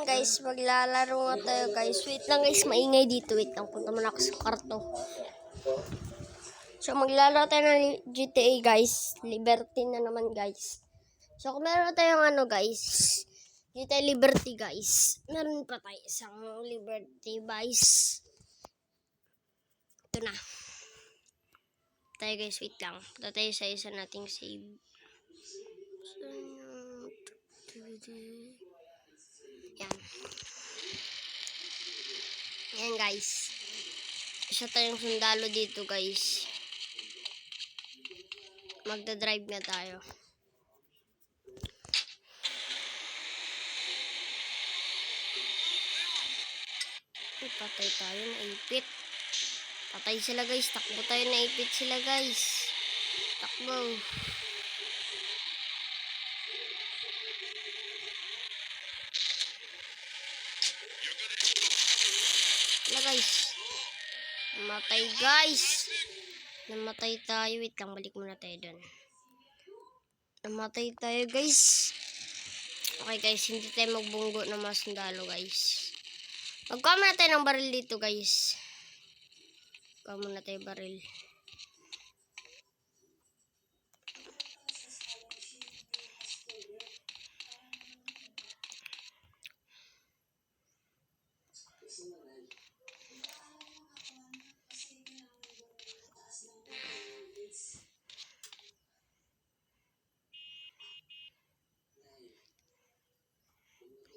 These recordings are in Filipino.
guys, maglalaro nga tayo guys. Wait lang guys, maingay dito. Wait lang, punta muna ako sa kwarto. So maglalaro tayo ng GTA guys. Liberty na naman guys. So kung meron tayong ano guys, GTA Liberty guys. Meron pa tayo isang Liberty guys. Ito na. Tayo guys, wait lang. Punta tayo sa isa nating save. Yan. Yan guys. Isa tayong sundalo dito guys. Magdadrive na tayo. Patay tayo, naipit. Patay sila guys. Takbo tayo, naipit sila guys. Takbo. Wala guys. Namatay guys. Namatay tayo. Wait lang, balik muna tayo dun. Namatay tayo guys. Okay guys, hindi tayo magbunggo ng mga sundalo guys. Magkuha muna tayo ng baril dito guys. Magkuha muna tayo baril.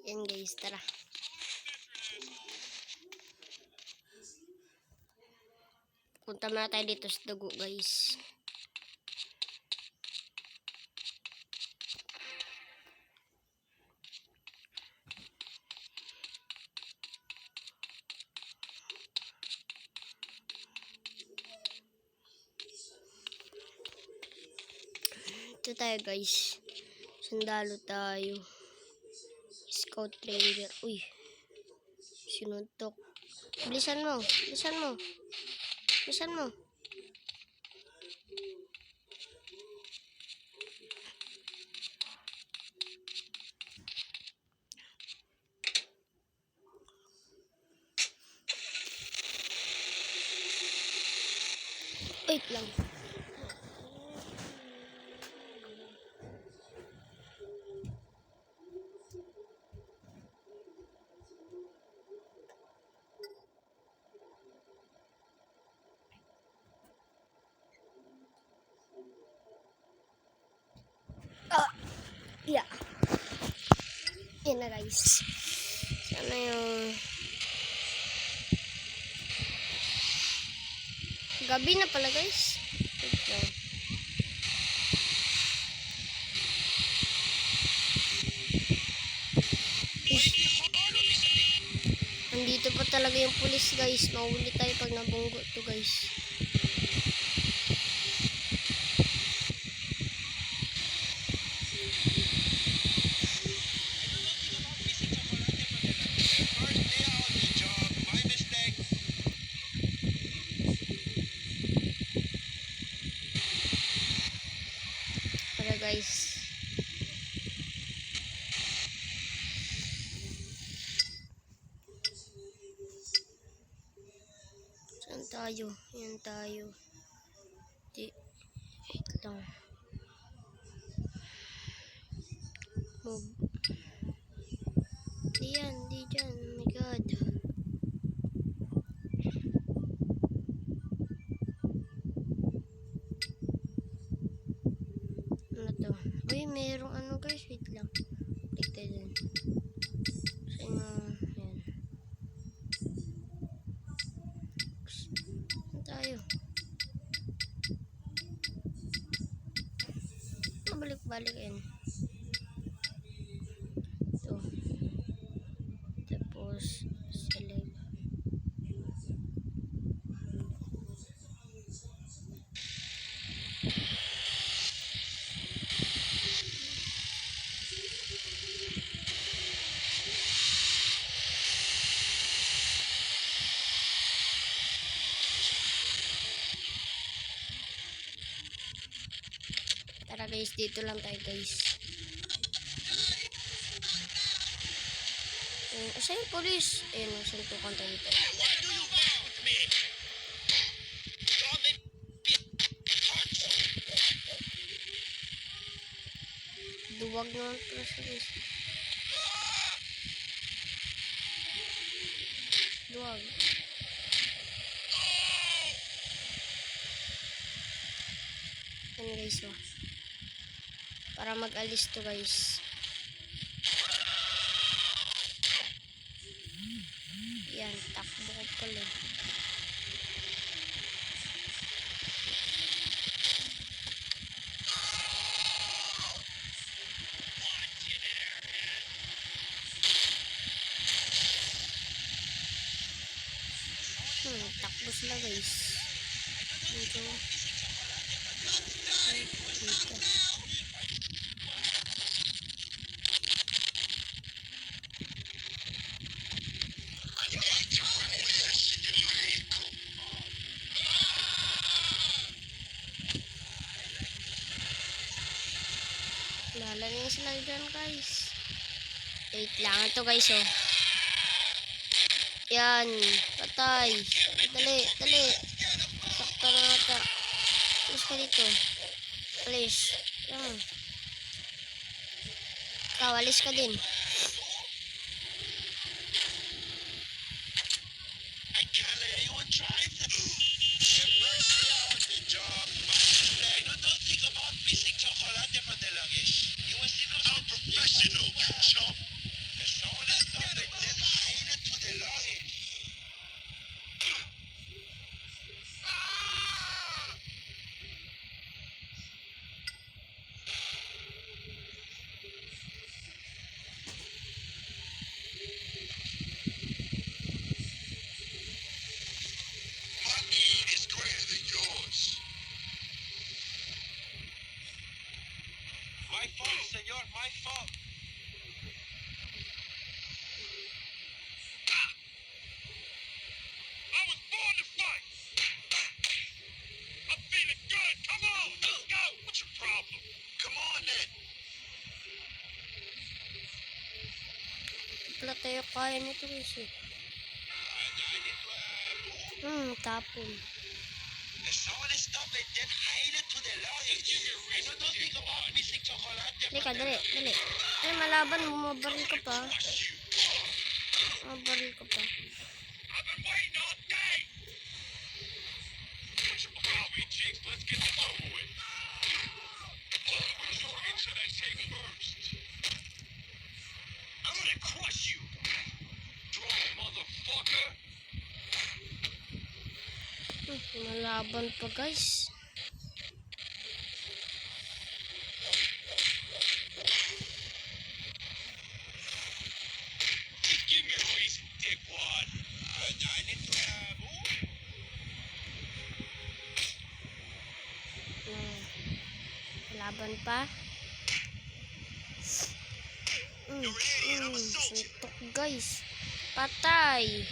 Yan guys, tara. Punta muna tayo dito sa dugo guys. Ito tayo guys. Sundalo tayo. Scout Ranger. Uy. Sinuntok. Bilisan mo. Bilisan mo. Bilisan mo. Wait lang. Yeah. Yan na guys. Sana yung gabi na pala guys. Wait lang. Nandito pa talaga yung pulis guys. Mahuli tayo pag nabunggo to guys. Para guys. Saan tayo? Yan tayo. Wait lang. Move. Di yan. Di dyan. Oh my god. Ano to? Uy, merong ano guys. Wait lang. Click tayo dun. Saan yan. Saan tayo? Balik-balik yan. Ito. Tapos, select. Tara guys, dito lang tayo guys. Ayun, asa yung polis? Ayun, suntukan tayo dito. Duwag naman pala sa guys. Duwag. Yan guys, oh. Para mag-alis to guys. Yan, takbo ko pala. Takbo sila guys. Dito. Dito. Lalagay sila dyan guys. Wait lang ito guys, oh. Yan. Patay. Dali, dali. Sakta na nata. Alis ka dito. Alis. Yan. Ikaw, alis ka din. My fault, senor, my fault. I was born to fight. I'm feeling good. Come on, let's go. What's your problem? Come on then. Wala tayo kaya nito guys, eh. Tapon. Dali ka, dali, dali. Ay, malaban, bumabaril ka pa. Bumabaril ka pa. I've been waiting all day. What's your problem, Jinx? Let's get this over with. Which organ should I take first? I'm gonna crush you, strong motherfucker. Malaban pa guys. Just give me a reason, dickwad. Laban pa. Suntok guys. Patay.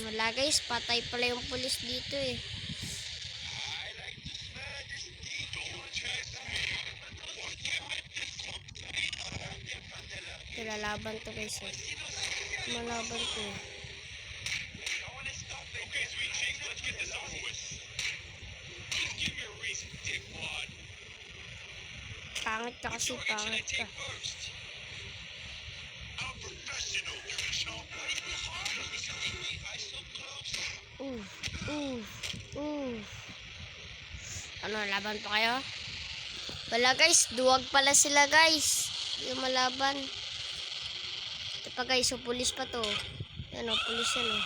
Wala guys, patay pala yung pulis dito, eh. Lalaban to guys, eh. Malaban to, eh. Okay, sweet Jinx, let's get this over with. Just give me a reason, dickwad. Pangit ka kasi, pangit ka. I'm professional, you chump. Ano, laban pa kayo? Wala guys, duwag pala sila guys. Yung malaban. Ito pa guys, so pulis pa to. Yan o, pulis yan o.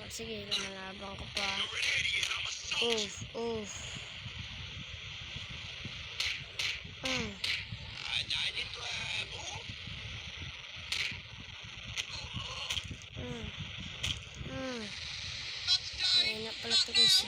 Sige, lumalaban ko pa. Ayun na pala to guys.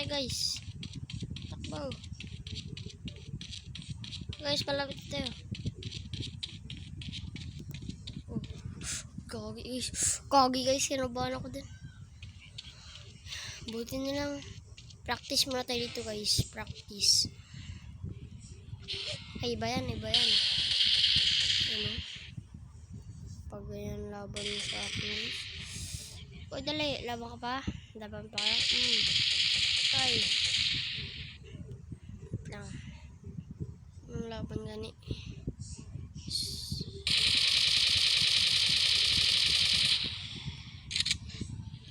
tayo guys. Takbo. Guys, palapit tayo. Oh. Gagi guys. Gagi guys, kinabahan ako din. Buti na lang. Practice muna tayo dito guys. Practice. Ay, iba yan, iba yan. Ano? Pag ganyan laban mo sa akin guys. Uy, dali. Laban ka pa? Laban pa kaya? Ay. Lang. Ang laban gani.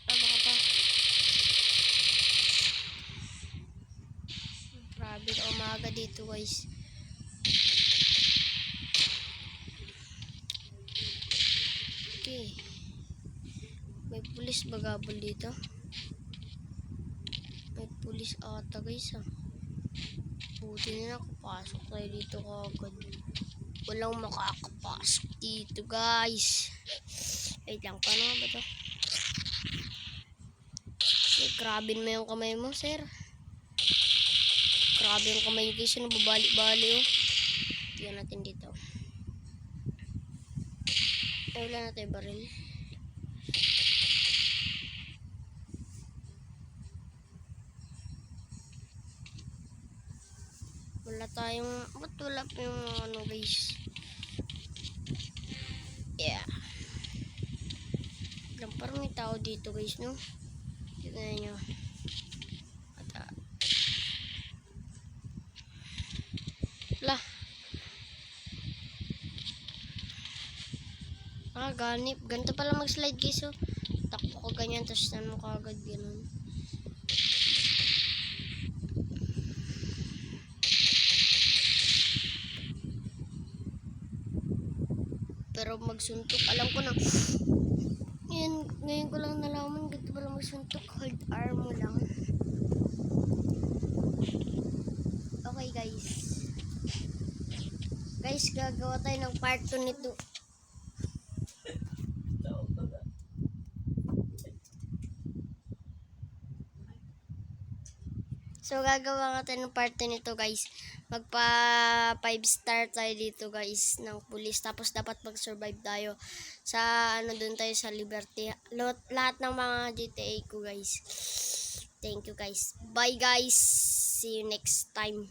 Laban ka pa. Grabe na umaga dito guys. Okay. May pulis bagabol dito. May pulis ata guys ah. Buti na nakapasok tayo dito kagad. Walang makakapasok dito guys. Wait lang, paano nga ba to? Grabe mo yung kamay mo sir. Grabe yung kamay guys, nababali-bali oh. Tignan natin dito. Ay, wala na tayo baril. Wala tayong, ba't wala pa yung ano guys? Yeah. Lang, parang may tao dito guys, no? Tignan nyo. At, lah. Ganip. Ganito pala mag-slide guys, oh. Takbo ka ganyan, tapos ano ka agad ganun. Pero magsuntok, alam ko na. Ngayon ko lang nalaman, ganito pala magsuntok. Hold arm mo lang. Okay guys. Guys, gagawa tayo ng part 2 nito. So, gagawa nga tayo ng part 2 nito guys. Magpa 5-star tayo dito guys ng pulis. Tapos dapat mag-survive tayo sa ano dun tayo sa Liberty. Lahat ng mga GTA ko guys. Thank you guys. Bye guys. See you next time.